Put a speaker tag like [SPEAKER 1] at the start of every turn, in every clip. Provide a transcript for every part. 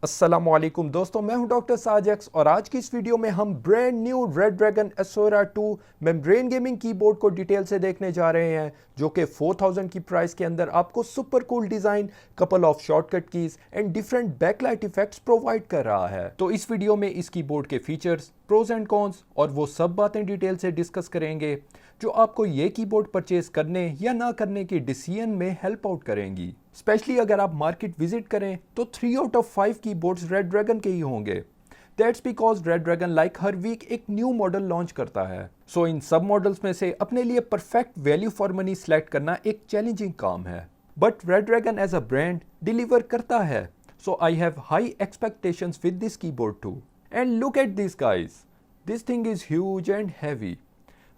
[SPEAKER 1] अस्सलामुअलैकुम दोस्तों, मैं हूं डॉक्टर सार्जेक्स और आज की इस वीडियो में हम brand new Redragon Asura 2 membrane gaming keyboard को डिटेल से देखने जा रहे हैं, जो कि 4000 की प्राइस के अंदर आपको super cool design, couple of shortcut keys and different backlight effects provide कर रहा है। तो इस वीडियो में इस कीबोर्ड के फीचर्स, प्रोज एंड कॉन्स और वो सब बातें डिटेल से डिस्कस करेंगे जो आपको ये कीबोर्ड परचेज करने या ना करने के डिसीजन में हेल्प आउट करेंगी। स्पेशली अगर आप मार्केट विजिट करें तो 3 आउट ऑफ 5 कीबोर्ड्स रेड्रैगन के ही होंगे। दैट्स बिकॉज रेड्रैगन लाइक हर वीक एक न्यू मॉडल लॉन्च करता है। सो इन सब मॉडल्स में से अपने लिए perfect value for money select करना एक चैलेंजिंग काम है, but Redragon as a brand deliver करता है। So I have high expectations with this keyboard too. And look at this guys, this thing is huge and heavy.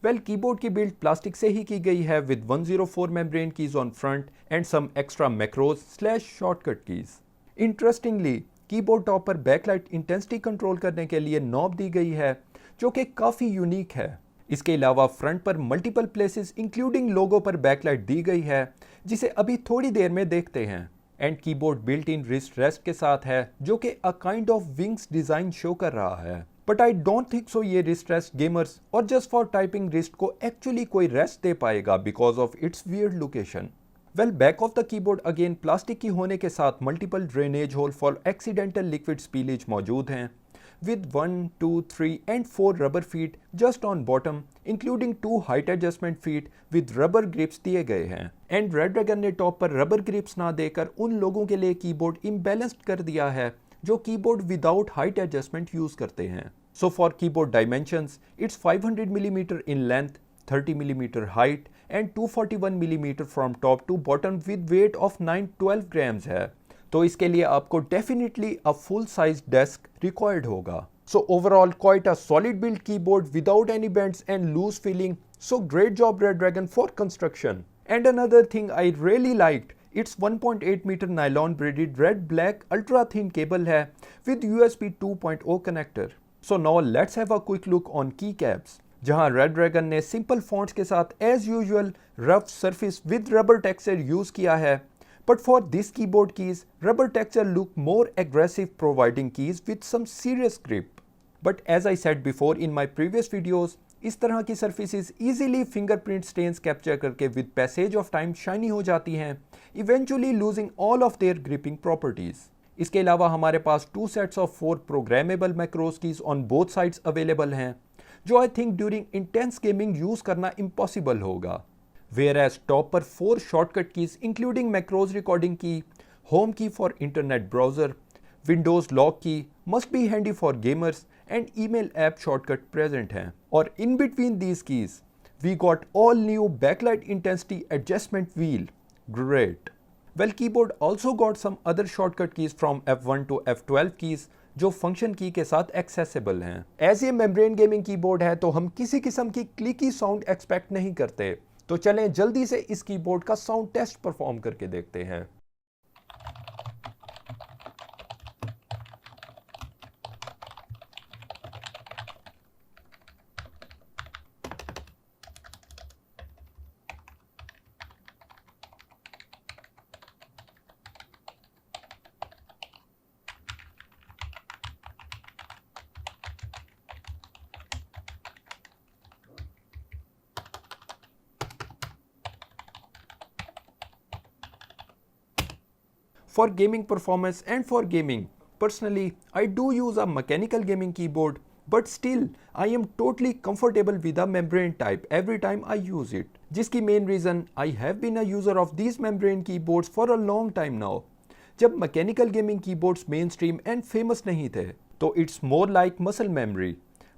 [SPEAKER 1] Well, keyboard की build plastic से ही की गई है with 104 membrane keys on front and some extra macros slash shortcut keys. Interestingly, keyboard top पर backlight intensity control करने के लिए नॉब दी गई है, जो कि काफ़ी यूनिक है। इसके अलावा फ्रंट पर मल्टीपल प्लेसेस इंक्लूडिंग लोगो पर बैकलाइट दी गई है, जिसे अभी थोड़ी देर में देखते हैं। And keyboard built in wrist rest के साथ है, जो कि a kind of wings design show कर रहा है। But I don't think so ये रिस्ट रेस्ट गेमर्स और जस्ट फॉर टाइपिंग रिस्ट को एक्चुअली कोई रेस्ट दे पाएगा because of its weird location. Well, back of the keyboard again plastic की होने के साथ multiple drainage hole for accidental liquid spillage मौजूद हैं, with 1, 2, 3 and 4 rubber feet just on bottom, including 2 height adjustment feet with rubber grips दिए गए हैं। And Redragon ने टॉप पर रबर ग्रिप्स ना देकर उन लोगों के लिए कीबोर्ड इम्बैलेंस्ड कर दिया है जो keyboard without height adjustment use करते हैं। So for keyboard dimensions, it's 500 millimetre in length, 30 millimetre height and 241 millimetre from top to bottom with weight of 912 grams है। तो इसके लिए आपको definitely a full size desk required होगा। So overall quite a solid build keyboard without any bends and loose feeling. So great job Redragon for construction. And another thing I really liked, it's 1.8 metre nylon braided red black ultra thin cable है with USB 2.0 connector. So now let's have a quick look on keycaps, जहां Redragon ने simple fonts के साथ as usual rough surface with rubber texture use किया है। But for this keyboard keys, rubber texture look more aggressive, providing keys with some serious grip. But as I said before in my previous videos, इस तरह की surfaces easily fingerprint stains capture करके with passage of time shiny हो जाती हैं, eventually losing all of their gripping properties. इसके अलावा हमारे पास 2 sets of 4 programmable macros keys on both sides available हैं, जो I think during intense gaming use करना impossible होगा। Whereas top पर 4 shortcut keys including macros recording key, home key for internet browser, Windows lock key must be handy for gamers and email app shortcut present हैं। और in between these keys, we got all new backlight intensity adjustment wheel. Great. Well, keyboard also got some other shortcut keys from F1 to F12 keys जो function की के साथ accessible हैं। As ये membrane gaming keyboard है तो हम किसी किस्म की क्लिकी साउंड एक्सपेक्ट नहीं करते, तो चलें जल्दी से इस कीबोर्ड का साउंड टेस्ट परफॉर्म करके देखते हैं। For gaming performance and for gaming, personally, I do use a mechanical gaming keyboard, but still, I am totally comfortable with a membrane type every time I use it. जिसकी main reason I have been a user of these membrane keyboards for a long time now. जब mechanical gaming keyboards mainstream and famous नहीं थे, तो it's more like muscle memory.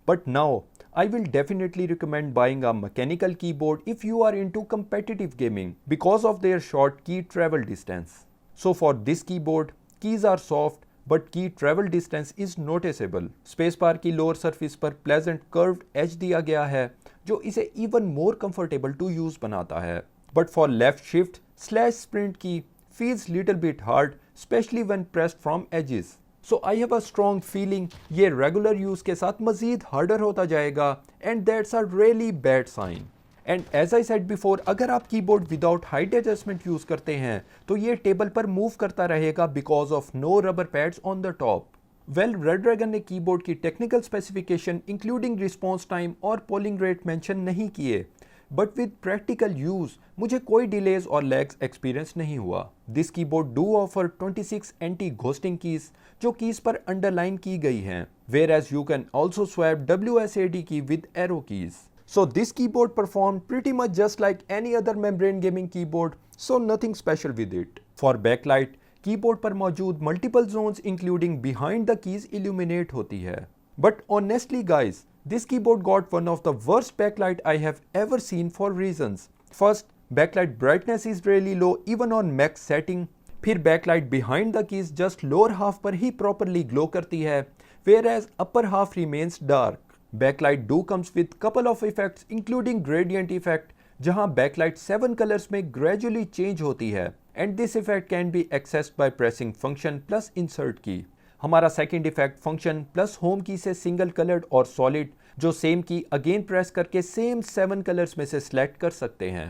[SPEAKER 1] But now, I will definitely recommend buying a mechanical keyboard if you are into competitive gaming because of their short key travel distance. So for this keyboard, keys are soft but key travel distance is noticeable. Space bar की lower surface पर pleasant curved edge दिया गया है, जो इसे even more comfortable to use बनाता है. But for left shift / sprint key feels little bit hard, especially when pressed from edges. So I have a strong feeling ये regular use के साथ मज़ीद harder होता जाएगा, and that's a really bad sign. And as I said before, अगर आप keyboard without height adjustment use करते हैं तो ये टेबल पर मूव करता रहेगा because of no rubber pads on the top. Well, Redragon ने कीबोर्ड की technical specification including response time और पोलिंग रेट मेंशन नहीं किए, बट विद प्रैक्टिकल यूज मुझे कोई डिलेज और लैग्स एक्सपीरियंस नहीं हुआ। This keyboard do offer 26 anti ghosting keys जो कीज पर अंडरलाइन की गई हैं, whereas you can also swap WSAD key with arrow keys. So this keyboard performed pretty much just like any other membrane gaming keyboard, so nothing special with it. For backlight, keyboard पर मौजूद multiple zones including behind the keys illuminate होती है। But honestly guys, this keyboard got one of the worst backlight I have ever seen for reasons. First, backlight brightness is really low even on max setting. फिर backlight behind the keys just lower half पर ही properly glow करती है, whereas upper half remains dark. Backlight do comes with couple of effects including gradient effect, जहां backlight 7 colors में gradually change होती है and this effect can be accessed by pressing function plus insert key। हमारा second effect function plus home key से single colored और solid जो same key again press करके same 7 colors में से select कर सकते हैं।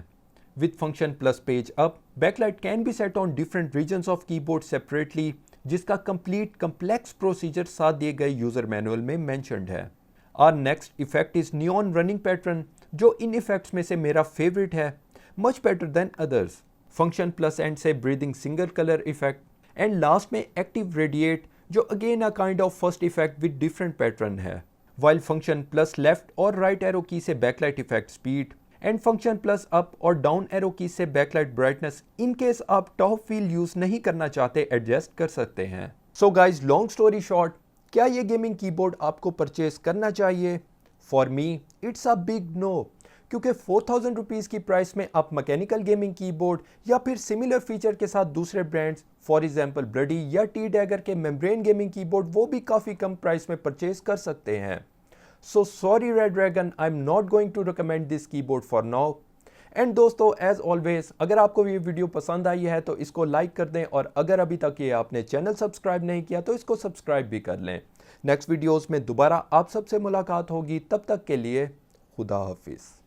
[SPEAKER 1] With function plus page up, backlight can be set on different regions of keyboard separately, जिसका complete complex procedure साथ दिए गए user manual में mentioned है। Our next effect is neon running pattern, जो इन इफेक्ट्स में से मेरा फेवरेट है, much better than others। Function plus end से breathing single colour effect and last में एक्टिव रेडिएट जो again a kind of first effect with different pattern है। While function plus left और राइट एरो की से backlight effect speed and function plus up और down arrow key से backlight brightness in case आप top wheel use नहीं करना चाहते adjust कर सकते हैं। So guys, long story short, क्या ये गेमिंग कीबोर्ड आपको परचेज करना चाहिए? For me it's a big no, क्योंकि 4000 रुपीज़ की प्राइस में आप मैकेनिकल गेमिंग कीबोर्ड या फिर सिमिलर फीचर के साथ दूसरे ब्रांड्स फॉर एग्जांपल ब्लडी या टी डैगर के मेम्ब्रेन गेमिंग कीबोर्ड वो भी काफ़ी कम प्राइस में परचेज कर सकते हैं। So sorry Redragon, I am not going to recommend this keyboard for now. And दोस्तों, एज ऑलवेज, अगर आपको ये वीडियो पसंद आई है तो इसको लाइक कर दें और अगर अभी तक ये आपने चैनल सब्सक्राइब नहीं किया तो इसको सब्सक्राइब भी कर लें। नेक्स्ट वीडियोस में दोबारा आप सबसे मुलाकात होगी, तब तक के लिए खुदा हाफिज़।